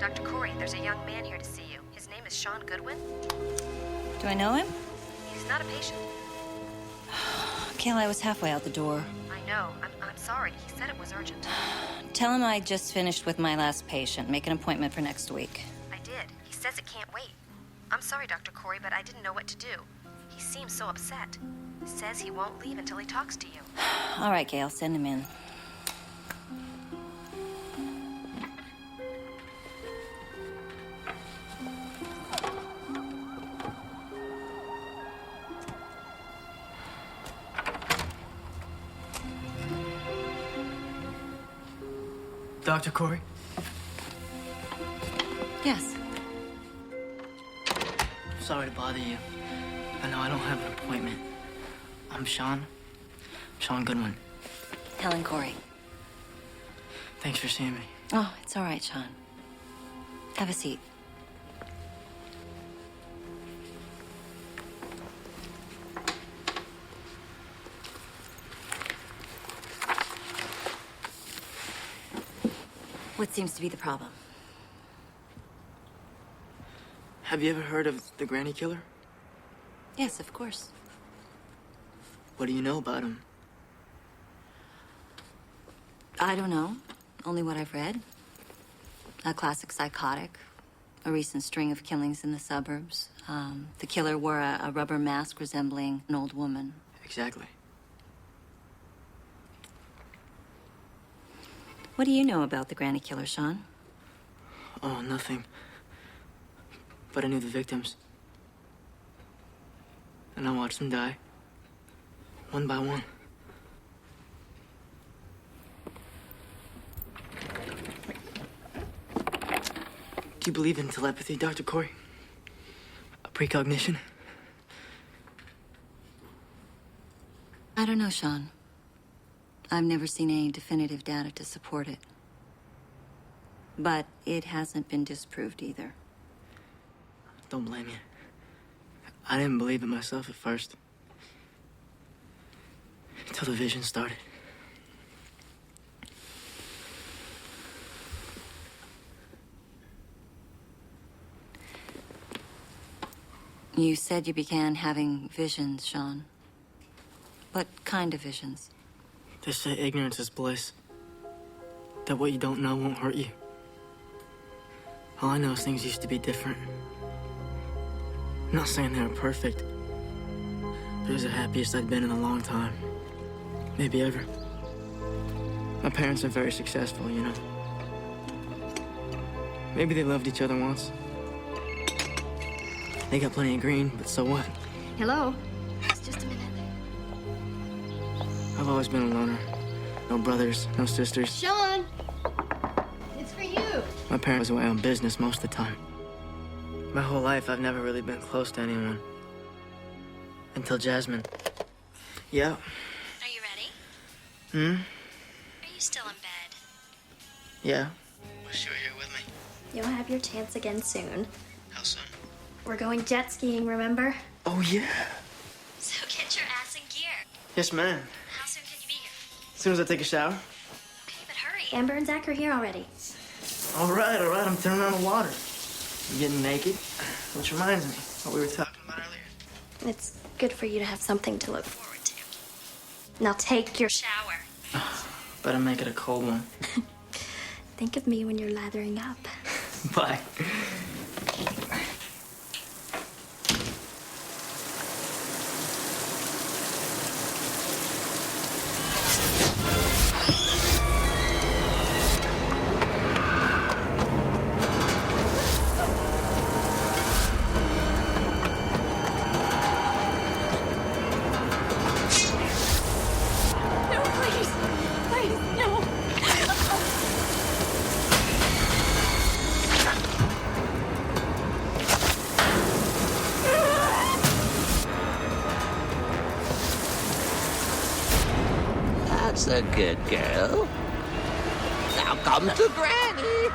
Dr. Corey, there's a young man here to see you. His name is Sean Goodwin. Do I know him? He's not a patient. Kayla, I was halfway out the door. I know. I'm sorry. He said it was urgent. Tell him I just finished with my last patient. Make an appointment for next week. I did. He says it can't wait. I'm sorry, Dr. Corey, but I didn't know what to do. He seems so upset. Says he won't leave until he talks to you. All right, Gail, send him in. Dr. Corey? Yes. Sorry to bother you. I know I don't have an appointment. I'm Sean Goodwin. Helen Corey. Thanks for seeing me. Oh, it's all right, Sean. Have a seat. What seems to be the problem? Have you ever heard of the Granny Killer? Yes, of course. What do you know about him? I don't know. Only what I've read. A classic psychotic. A recent string of killings in the suburbs. The killer wore a rubber mask resembling an old woman. Exactly. What do you know about the Granny Killer, Sean? Oh, nothing. But I knew the victims. And I watched them die. One by one. Do you believe in telepathy, Dr. Corey? A precognition? I don't know, Sean. I've never seen any definitive data to support it. But it hasn't been disproved either. Don't blame you. I didn't believe it myself at first. Until the vision started. You said you began having visions, Sean. What kind of visions? They say ignorance is bliss. That what you don't know won't hurt you. All I know is things used to be different. I'm not saying they were perfect. But it was the happiest I'd been in a long time. Maybe ever. My parents are very successful, you know. Maybe they loved each other once. They got plenty of green, but so what? Hello? It's just a minute. I've always been a loner. No brothers, no sisters. Sean! It's for you! My parents were away on business most of the time. My whole life, I've never really been close to anyone. Until Jasmine. Yeah. Are you ready? Hmm? Are you still in bed? Yeah. Wish you were here with me. You'll have your chance again soon. How soon? We're going jet skiing, remember? Oh, yeah. So get your ass in gear. Yes, ma'am. How soon can you be here? As soon as I take a shower. Okay, but hurry. Amber and Zach are here already. All right. I'm turning on the water. I'm getting naked. Which reminds me, what we were talking about earlier. It's good for you to have something to look forward Forward to. to. Now take your Shower. Better make it a cold one. Think of me when you're lathering up. Bye. That's a good girl. Now come to Granny.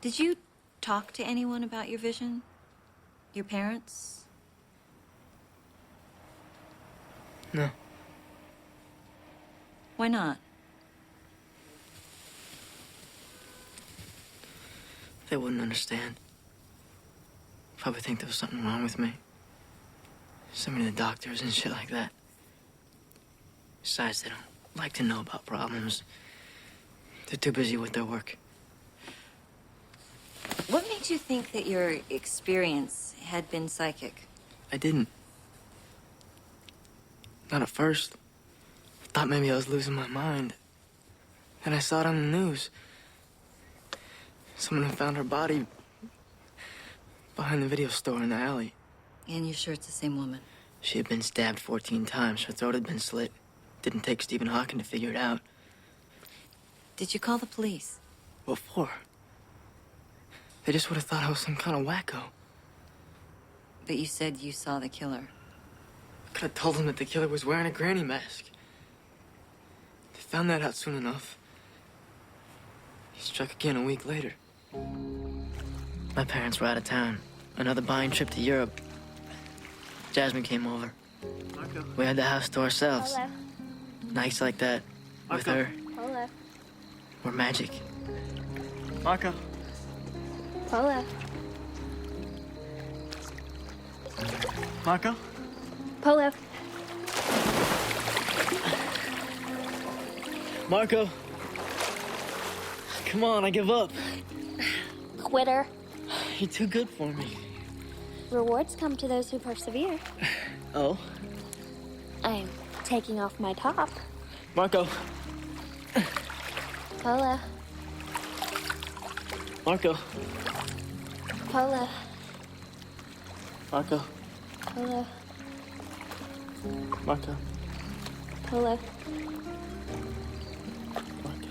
Did you talk to anyone about your vision? Your parents? No. Why not? They wouldn't understand. Probably think there was something wrong with me. Send me to the doctors and shit like that. Besides, they don't like to know about problems. They're too busy with their work. What made you think that your experience had been psychic? I didn't. Not at first. I thought maybe I was losing my mind. Then I saw it on the news. Someone had found her body behind the video store in the alley. And you're sure it's the same woman? She had been stabbed 14 times. Her throat had been slit. Didn't take Stephen Hawking to figure it out. Did you call the police? What for? They just would have thought I was some kind of wacko. But you said you saw the killer. I could have told them that the killer was wearing a granny mask. They found that out soon enough. He struck again a week later. My parents were out of town. Another buying trip to Europe. Jasmine came over. Marco. We had the house to ourselves. Hello. Nights like that, with Marco. her, Hello. were magic. Marco. Hello. Marco. Polo. Marco! Come on, I give up. Quitter. You're too good for me. Rewards come to those who persevere. Oh? I'm taking off my top. Marco! Polo. Marco! Polo. Marco! Polo. Marco! Polo. Marco!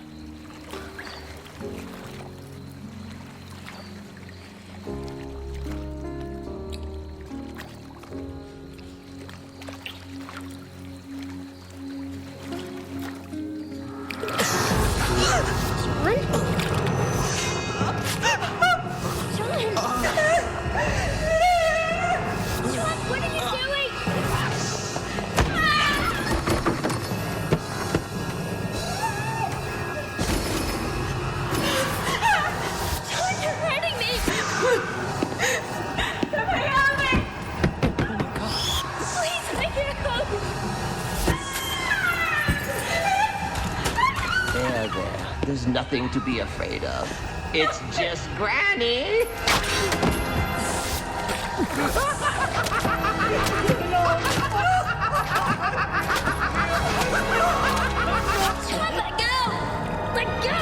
What are you doing? John, you're hurting me! Somebody help me! Please, I can't go! There. There's nothing to be afraid of. It's just Granny. John, let go! Let go!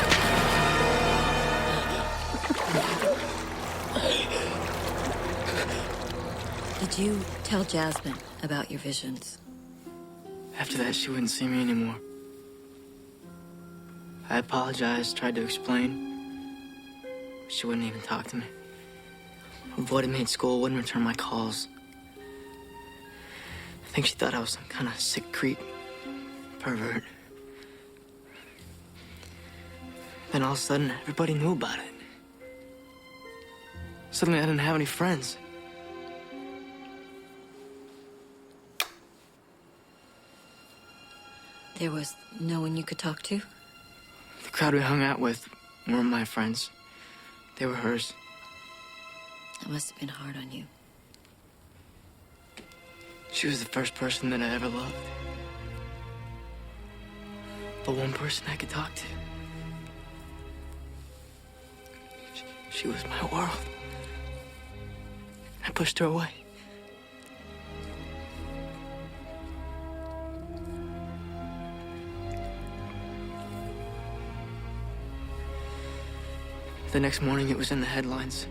Did you tell Jasmine about your visions? After that, she wouldn't see me anymore. I apologized, tried to explain. She wouldn't even talk to me. Avoided me at school, wouldn't return my calls. I think she thought I was some kind of sick creep, pervert. Then all of a sudden, everybody knew about it. Suddenly, I didn't have any friends. There was no one you could talk to? The crowd we hung out with weren't my friends. They were hers. That must have been hard on you. She was the first person that I ever loved. The one person I could talk to. She was my world. I pushed her away. The next morning, it was in the headlines.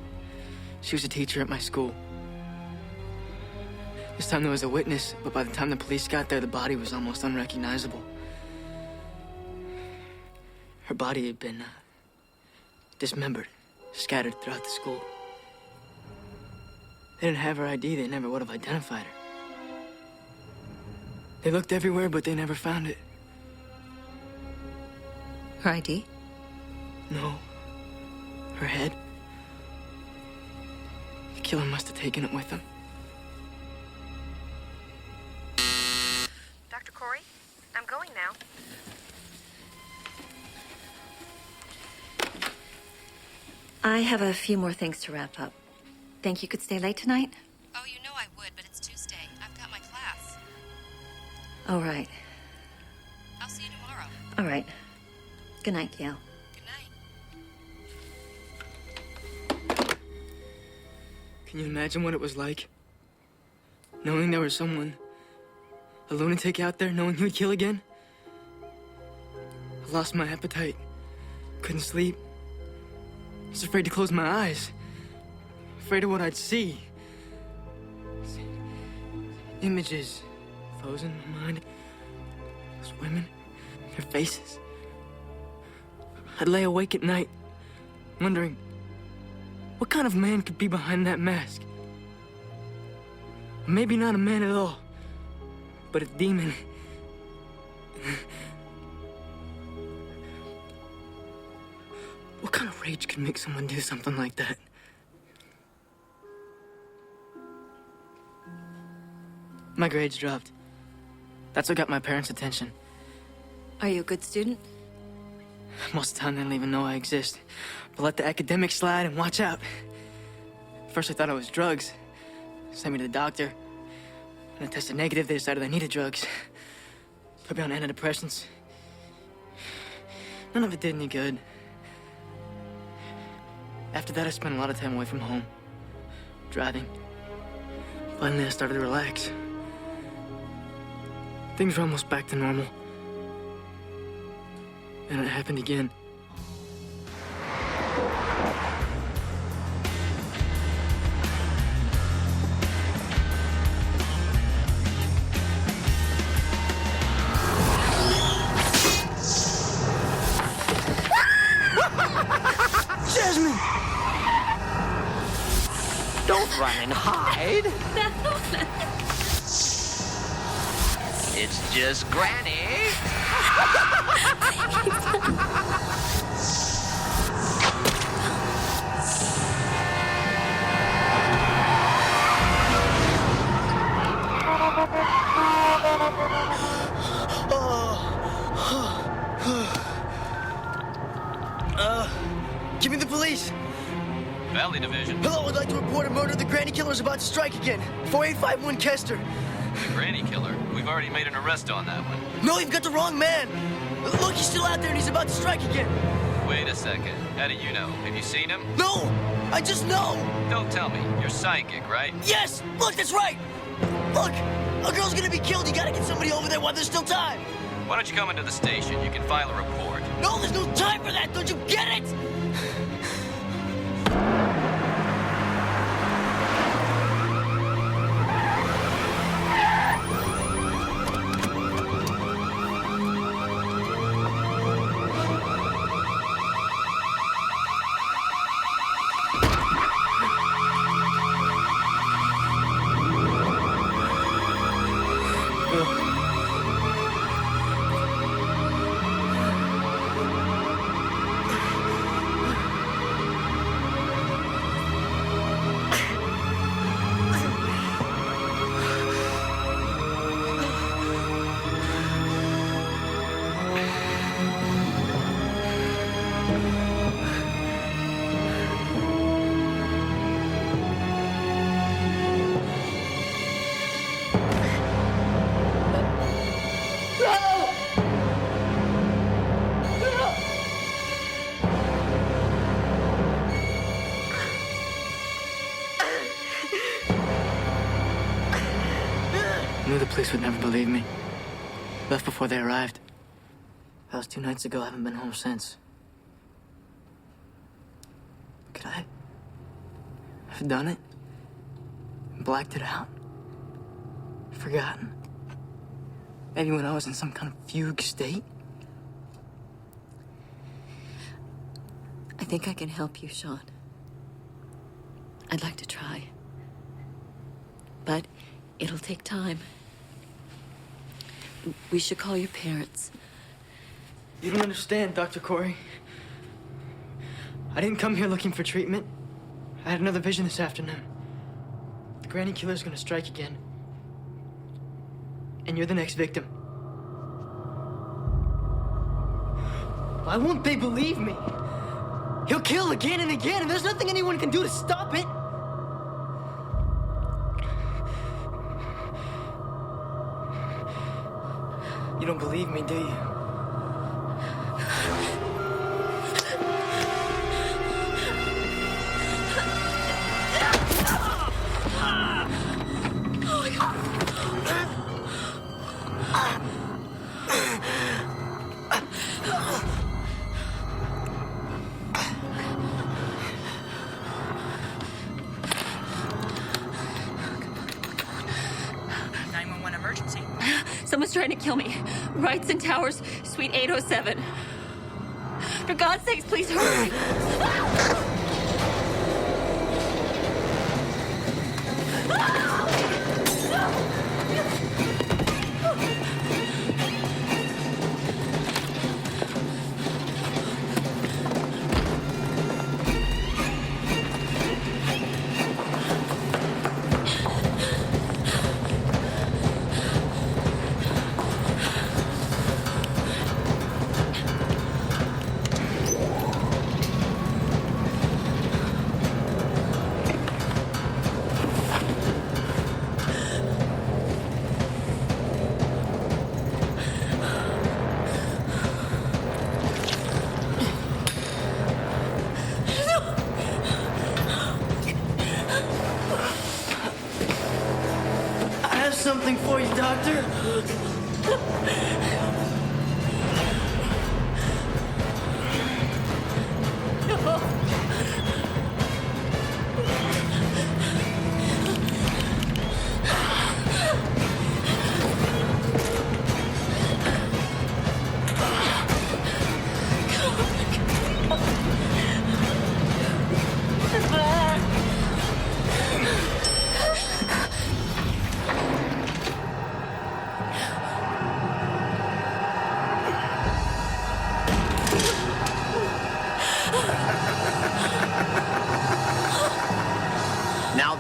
She was a teacher at my school. This time there was a witness, but by the time the police got there, the body was almost unrecognizable. Her body had been dismembered, scattered throughout the school. They didn't have her ID. They never would have identified her. They looked everywhere, but they never found it. Her ID? No. Her head. killer must have taken it with him. Dr. Corey, I'm going now. I have a few more things to wrap up. Think you could stay late tonight? Oh, you know I would, but it's Tuesday. I've got my class. All right. I'll see you tomorrow. All right. Good night, Gail. Good night. Can you imagine what it was like? Knowing there was someone, a lunatic out there, knowing he would kill again? I lost my appetite. Couldn't sleep. I was afraid to close my eyes. Afraid of what I'd see. Images frozen in my mind. Those women, their faces. I'd lay awake at night, wondering, what kind of man could be behind that mask? Maybe not a man at all, but a demon. What kind of rage could make someone do something like that? My grades dropped. That's what got my parents' attention. Are you a good student? Most of the time, they don't even know I exist. But let the academics slide and watch out. First, I thought it was drugs. Sent me to the doctor. When I tested negative, they decided I needed drugs. Put me on antidepressants. None of it did any good. After that, I spent a lot of time away from home. Driving. Finally, I started to relax. Things were almost back to normal. And it happened again. Jasmine! Don't run and hide. It's just Granny. Give me the police. Valley Division. Hello, I'd like to report a murder. The Granny Killer is about to strike again. 4851 Kester. Granny Killer. We've already made an arrest on that one. No, you've got the wrong man. Look, he's still out there and he's about to strike again. Wait a second. How do you know? Have you seen him? No, I just know. Don't tell me. You're psychic, right? Yes, look, that's right. Look, a girl's gonna be killed. You gotta get somebody over there while there's still time. Why don't you come into the station? You can file a report. No, there's no time for that. Don't you get it? I knew the police would never believe me. Left before they arrived. That was 2 nights ago. I haven't been home since. Could I have done it? Blacked it out? Forgotten? Maybe when I was in some kind of fugue state? I think I can help you, Sean. I'd like to try. But it'll take time. We should call your parents. You don't understand, Dr. Corey. I didn't come here looking for treatment. I had another vision this afternoon. Granny Killer's gonna strike again. And you're the next victim. Why won't they believe me? He'll kill again and again, and there's nothing anyone can do to stop it. You don't believe me, do you? Emergency. Someone's trying to kill me. Wrights and Towers, Suite 807. For God's sakes, please hurry.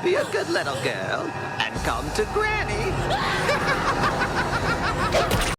'Be a good little girl and come to Granny.